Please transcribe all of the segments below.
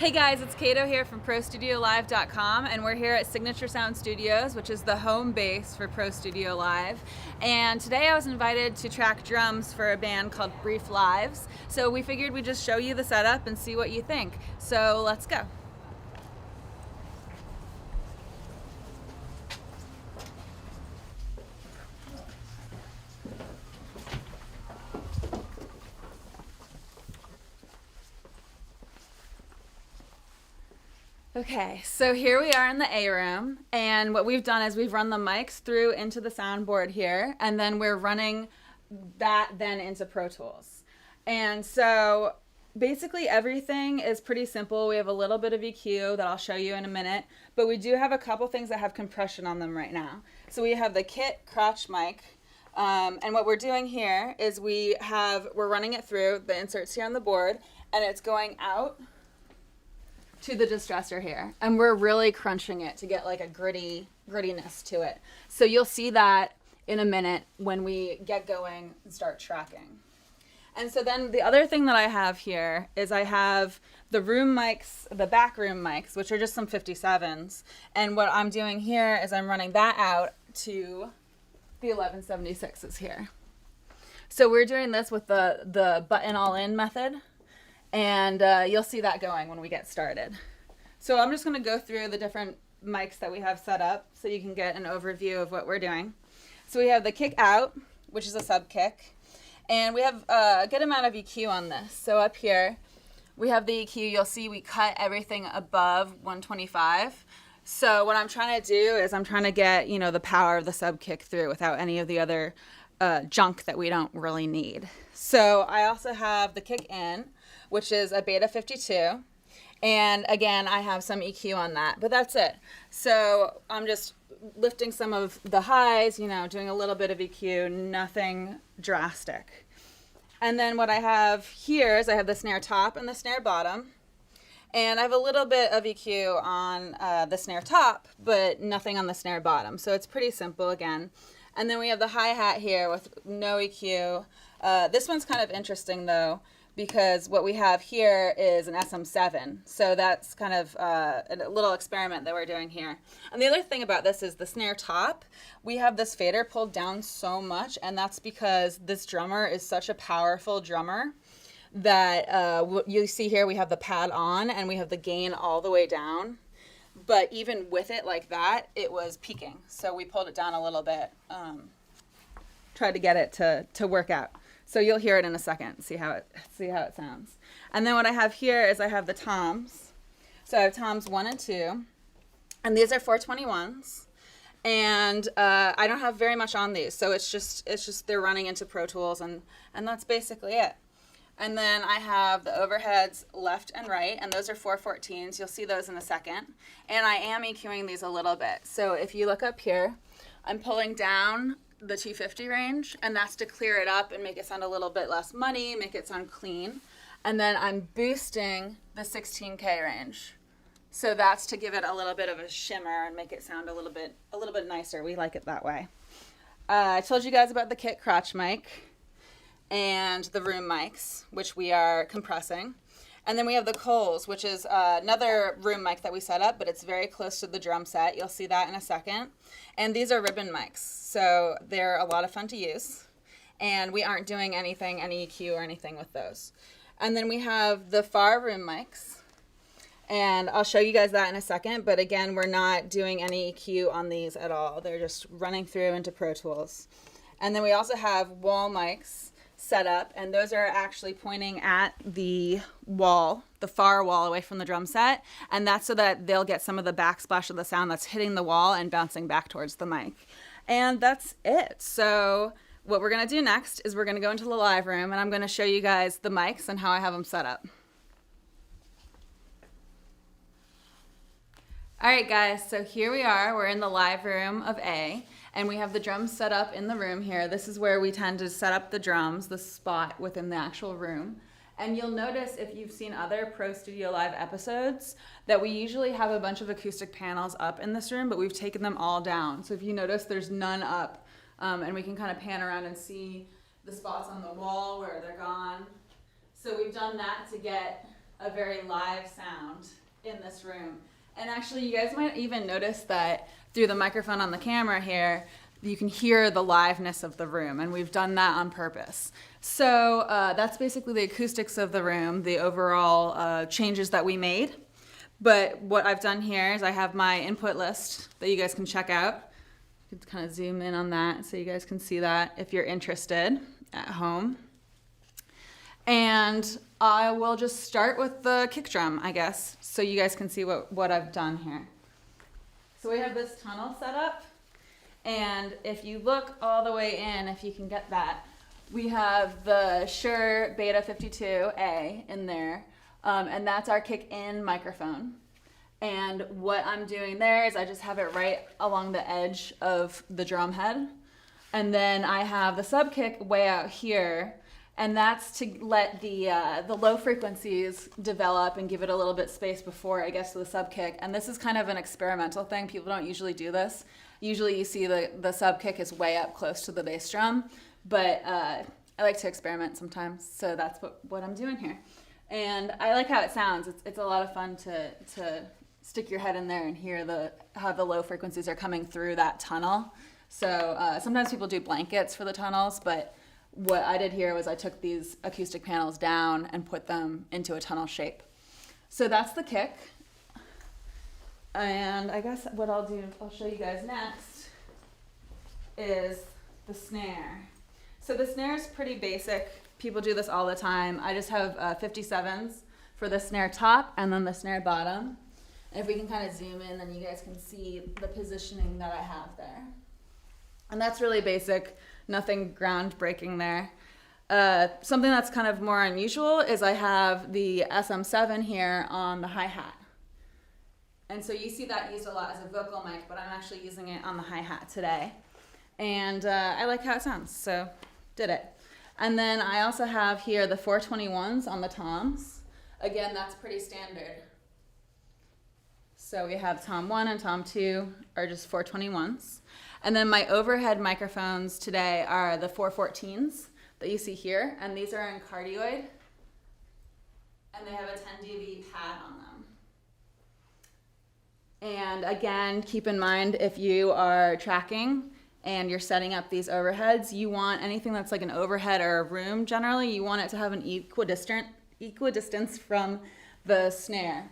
Hey guys, it's Cato here from ProStudioLive.com, and we're here at Signature Sound Studios, which is the home base for Pro Studio Live. And today I was invited to track drums for a band called Brief Lives. So we figured we'd just show you the setup and see what you think. So let's go. Okay, so here we are in the A room, and what we've done is we've run the mics through into the soundboard here, and then we're running that then into Pro Tools. And so basically everything is pretty simple. We have a little bit of EQ that I'll show you in a minute, but we do have a couple things that have compression on them right now. So we have the kit crotch mic, and what we're doing here is we're running it through the inserts here on the board, and it's going out to the distressor here, and we're really crunching it to get like a grittiness to it. So you'll see that in a minute when we get going and start tracking. And so then the other thing that I have here is I have the room mics, the back room mics, which are just some 57s. And what I'm doing here is I'm running that out to the 1176s here. So we're doing this with the button all in method. And you'll see that going when we get started. So I'm just going to go through the different mics that we have set up so you can get an overview of what we're doing. So we have the kick out, which is a sub kick, and we have a good amount of EQ on this. So up here we have the EQ. You'll see we cut everything above 125. So what I'm trying to do is I'm trying to get, the power of the sub kick through without any of the other junk that we don't really need. So I also have the kick in, which is a beta 52. And again, I have some EQ on that, but that's it. So I'm just lifting some of the highs, doing a little bit of EQ, nothing drastic. And then what I have here is I have the snare top and the snare bottom. And I have a little bit of EQ on the snare top, but nothing on the snare bottom. So it's pretty simple again. And then we have the hi-hat here with no EQ. This one's kind of interesting though, because what we have here is an SM7. So that's kind of a little experiment that we're doing here. And the other thing about this is the snare top. We have this fader pulled down so much, and that's because this drummer is such a powerful drummer that you see here we have the pad on and we have the gain all the way down. But even with it like that, it was peaking. So we pulled it down a little bit, tried to get it to work out. So you'll hear it in a second, see how it sounds. And then what I have here is I have the toms. So I have toms 1 and 2, and these are 421s. And I don't have very much on these, so it's just they're running into Pro Tools, and that's basically it. And then I have the overheads left and right, and those are 414s. You'll see those in a second. And I am EQing these a little bit. So if you look up here, I'm pulling down the 250 range, and that's to clear it up and make it sound a little bit less muddy, make it sound clean. And then I'm boosting the 16K range. So that's to give it a little bit of a shimmer and make it sound a little bit nicer. We like it that way. I told you guys about the kit crotch mic and the room mics, which we are compressing. And then we have the Coles, which is another room mic that we set up, but it's very close to the drum set. You'll see that in a second. And these are ribbon mics, so they're a lot of fun to use. And we aren't doing any EQ or anything with those. And then we have the far room mics, and I'll show you guys that in a second. But again, we're not doing any EQ on these at all. They're just running through into Pro Tools. And then we also have wall mics set up, and those are actually pointing at the wall, the far wall away from the drum set, and that's so that they'll get some of the backsplash of the sound that's hitting the wall and bouncing back towards the mic. And that's it. So what we're going to do next is we're going to go into the live room, and I'm going to show you guys the mics and how I have them set up. All right, guys, so here we are. We're in the live room of A, and we have the drums set up in the room here. This is where we tend to set up the drums, the spot within the actual room. And you'll notice, if you've seen other Pro Studio Live episodes, that we usually have a bunch of acoustic panels up in this room, but we've taken them all down. So if you notice, there's none up, and we can kind of pan around and see the spots on the wall where they're gone. So we've done that to get a very live sound in this room. And actually, you guys might even notice that through the microphone on the camera here, you can hear the liveness of the room, and we've done that on purpose. So that's basically the acoustics of the room, the overall changes that we made. But what I've done here is I have my input list that you guys can check out. You can kind of zoom in on that so you guys can see that if you're interested at home. And I will just start with the kick drum, I guess, so you guys can see what I've done here. So we have this tunnel set up, and if you look all the way in, if you can get that, we have the Shure Beta 52A in there, and that's our kick in microphone. And what I'm doing there is I just have it right along the edge of the drum head. And then I have the sub kick way out here, and that's to let the low frequencies develop and give it a little bit space before it gets to the sub kick. And this is kind of an experimental thing. People don't usually do this. Usually you see the sub kick is way up close to the bass drum, but I like to experiment sometimes, so that's what I'm doing here. And I like how it sounds. It's a lot of fun to stick your head in there and hear how the low frequencies are coming through that tunnel. So sometimes people do blankets for the tunnels, but what I did here was I took these acoustic panels down and put them into a tunnel shape. So that's the kick. And I guess what I'll do, I'll show you guys next, is the snare. So the snare is pretty basic. People do this all the time. I just have 57s for the snare top and then the snare bottom. And if we can kind of zoom in, then you guys can see the positioning that I have there. And that's really basic, nothing groundbreaking there. Something that's kind of more unusual is I have the SM7 here on the hi-hat. And so you see that used a lot as a vocal mic, but I'm actually using it on the hi-hat today. And I like how it sounds, so did it. And then I also have here the 421s on the toms. Again, that's pretty standard. So we have tom 1 and tom 2 are just 421s. And then my overhead microphones today are the 414s that you see here, and these are in cardioid, and they have a 10 dB pad on them. And again, keep in mind if you are tracking and you're setting up these overheads, you want anything that's like an overhead or a room generally, you want it to have an equidistance from the snare.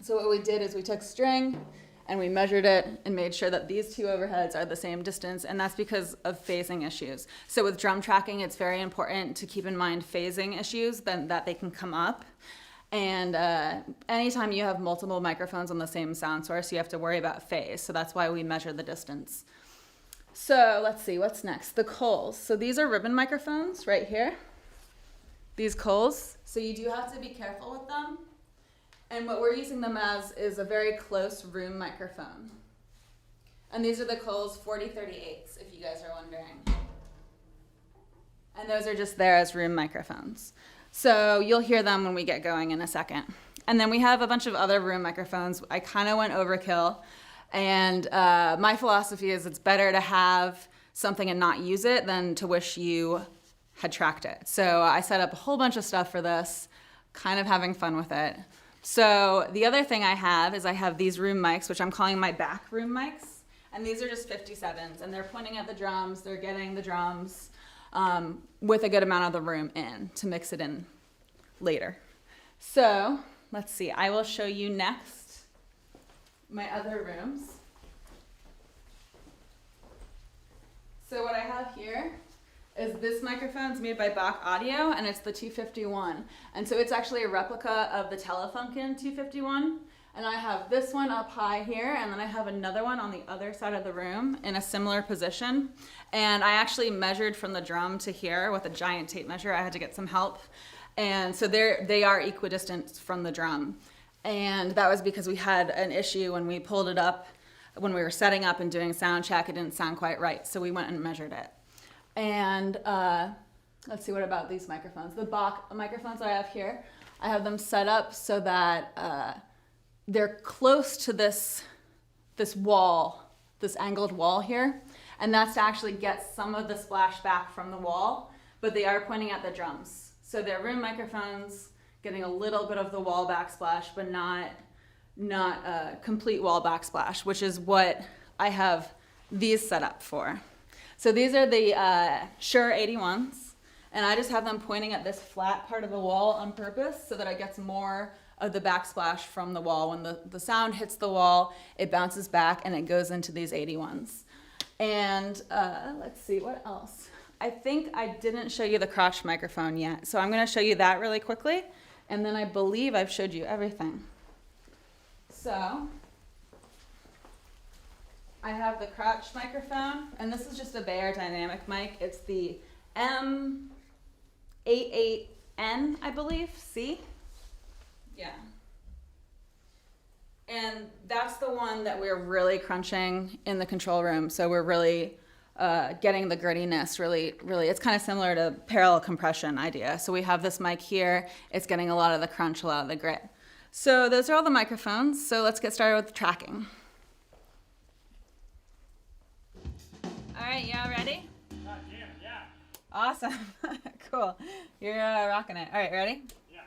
So what we did is we took string and we measured it and made sure that these two overheads are the same distance, and that's because of phasing issues. So with drum tracking, it's very important to keep in mind phasing issues, then that they can come up. And anytime you have multiple microphones on the same sound source, you have to worry about phase. So that's why we measure the distance. So let's see, what's next? The Coles. So these are ribbon microphones right here. These Coles. So you do have to be careful with them. And what we're using them as is a very close room microphone. And these are the Coles 4038s, if you guys are wondering. And those are just there as room microphones. So you'll hear them when we get going in a second. And then we have a bunch of other room microphones. I kind of went overkill. And my philosophy is it's better to have something and not use it than to wish you had tracked it. So I set up a whole bunch of stuff for this, kind of having fun with it. So the other thing I have is I have these room mics, which I'm calling my back room mics. And these are just 57s. And they're pointing at the drums. They're getting the drums with a good amount of the room in to mix it in later. So let's see. I will show you next my other rooms. So what I have here is this microphone's made by Bach Audio, and it's the 251. And so it's actually a replica of the Telefunken 251. And I have this one up high here, and then I have another one on the other side of the room in a similar position. And I actually measured from the drum to here with a giant tape measure. I had to get some help. And so they are equidistant from the drum. And that was because we had an issue when we pulled it up, when we were setting up and doing sound check, it didn't sound quite right. So we went and measured it. And let's see, what about these microphones? The Bach microphones I have here, I have them set up so that they're close to this wall, this angled wall here. And that's to actually get some of the splash back from the wall, but they are pointing at the drums. So they're room microphones, getting a little bit of the wall backsplash, but not a complete wall backsplash, which is what I have these set up for. So these are the Shure 81s, and I just have them pointing at this flat part of the wall on purpose so that it gets more of the backsplash from the wall. When the sound hits the wall, it bounces back and it goes into these 81s. And let's see, what else? I think I didn't show you the crotch microphone yet, so I'm going to show you that really quickly, and then I believe I've showed you everything. So I have the crotch microphone, and this is just a Bayer dynamic mic. It's the M88N, I believe, C? Yeah. And that's the one that we're really crunching in the control room, so we're really getting the grittiness, really, it's kind of similar to parallel compression idea. So we have this mic here, it's getting a lot of the crunch, a lot of the grit. So those are all the microphones, so let's get started with the tracking. All right, y'all ready? Yeah. Awesome, cool. You're rocking it. All right, ready? Yeah.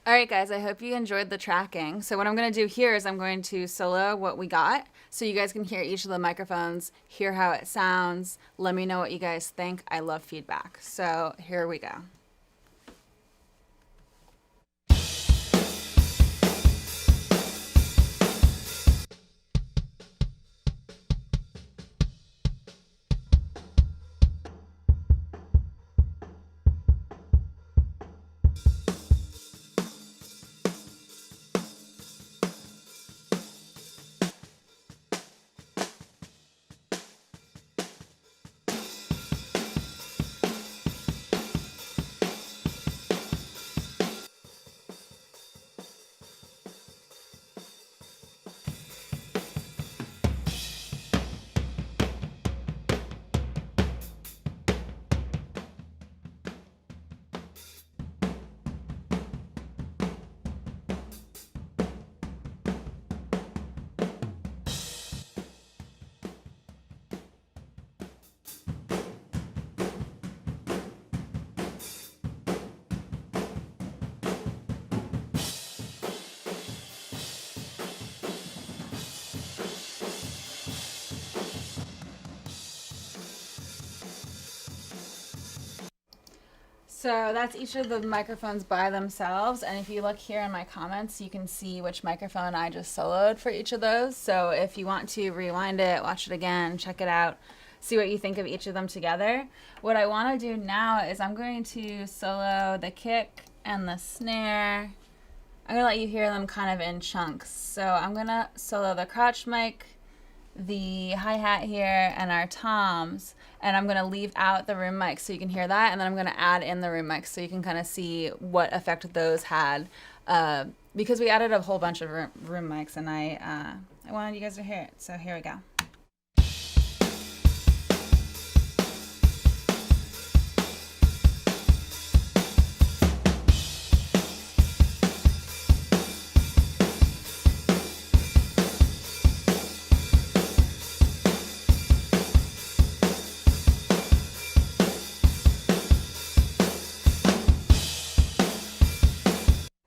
All right, guys, I hope you enjoyed the tracking. So what I'm going to do here is I'm going to solo what we got so you guys can hear each of the microphones, hear how it sounds. Let me know what you guys think. I love feedback. So here we go. So that's each of the microphones by themselves. And if you look here in my comments, you can see which microphone I just soloed for each of those. So if you want to rewind it, watch it again, check it out, see what you think of each of them together. What I want to do now is I'm going to solo the kick and the snare. I'm going to let you hear them kind of in chunks. So I'm going to solo the crotch mic, the hi-hat here, and our toms, and I'm going to leave out the room mic so you can hear that, and then I'm going to add in the room mic so you can kind of see what effect those had, because we added a whole bunch of room mics, and I wanted you guys to hear it, so here we go.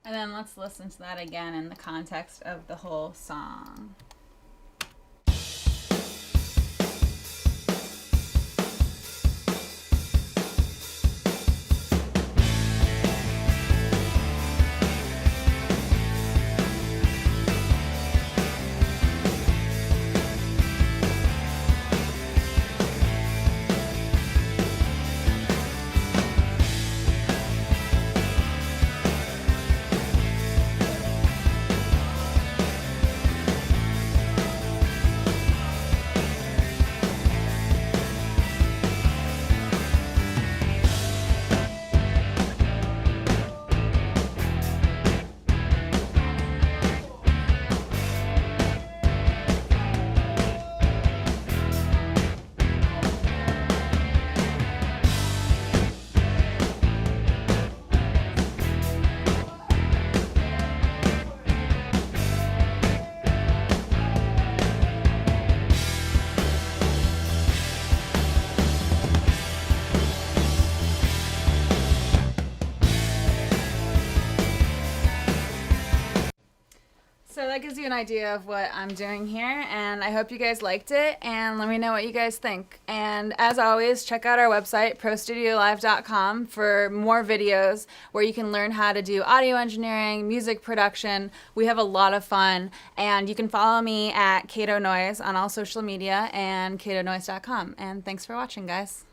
And then let's listen to that again in the context of the whole song. So that gives you an idea of what I'm doing here, and I hope you guys liked it, and let me know what you guys think. And as always, check out our website, prostudiolive.com, for more videos where you can learn how to do audio engineering, music production. We have a lot of fun, and you can follow me at Cato Noise on all social media and catonoise.com. And thanks for watching, guys.